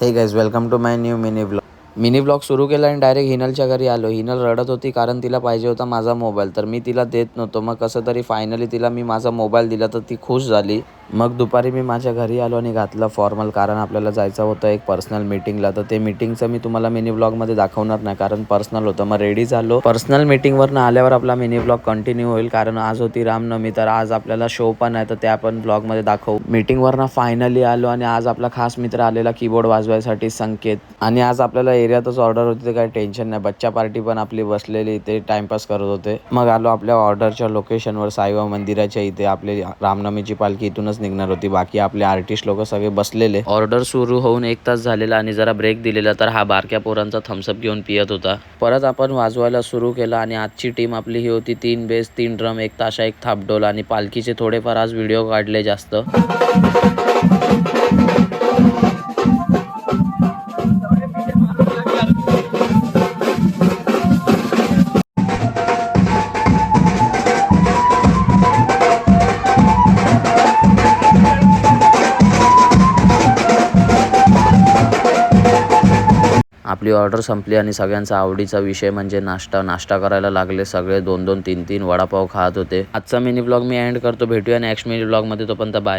हे guys welcome to my new mini blog सुरू केला आणि डायरेक्ट हिनलच्या घरी आलो. हिनल रडत होती कारण तिला पाहिजे होता माझा मोबाईल, तर मी तिला देत नव्हतो. मग कसं तरी फायनली तिला मी माझा मोबाईल दिला तर ती खुश झाली. मग दुपारी मी माझ्या घरी आलो आणि घातलं फॉर्मल, कारण आपल्याला जायचं होतं एक पर्सनल मीटिंगला. तर ते मीटिंगचं मी तुम्हाला मिनी ब्लॉगमध्ये दाखवणार नाही कारण पर्सनल होतं. मग रेडी झालो. पर्सनल मीटिंगवरनं आल्यावर आपला मिनी ब्लॉग कंटिन्यू होईल कारण आज होती रामनवमी, तर आज आपल्याला शो पण आहे तर ते आपण ब्लॉगमध्ये दाखवू. मीटिंगवरनं फायनली आलो आणि आज आपला खास मित्र आलेला कीबोर्ड वाजवायसाठी, संकेत. आणि आज आपल्याला एरियातच ऑर्डर होती तर काही टेन्शन नाही. बच्चा पार्टी पण आपली बसलेली इथे टाइमपास करत होते. मग आलो आपल्या ऑर्डरच्या लोकेशनवर, साईबाबा मंदिराच्या इथे. आपली रामनवमीची पालखी इथूनच निघणार होती. बाकी आपले आर्टिस्ट लोक सगळे बसलेले. ऑर्डर सुरू होऊन 1 तास झालेला आणि जरा ब्रेक दिलेला, तर हा बारक्या पोरांचा थम्सअप घेऊन पियत होता. परत आपण वाजवायला सुरू केला आणि आजची टीम आपली ही होती: 3 बेस, 3 ड्रम, 1 ताशा, 1 थापडोल आणि पालखीचे थोडेफार आज व्हिडिओ काढले जास्त. आपली ऑर्डर संपली आणि सगळ्यांचा आवडीचा विषय म्हणजे नाश्ता करायला लागले सगळे. 2-2, 3-3 वडापाव खात होते. आजचा मिनी ब्लॉग मी एंड करतो. भेटूया नेक्स्ट मिनी ब्लॉगमध्ये. तोपर्यंत बाय.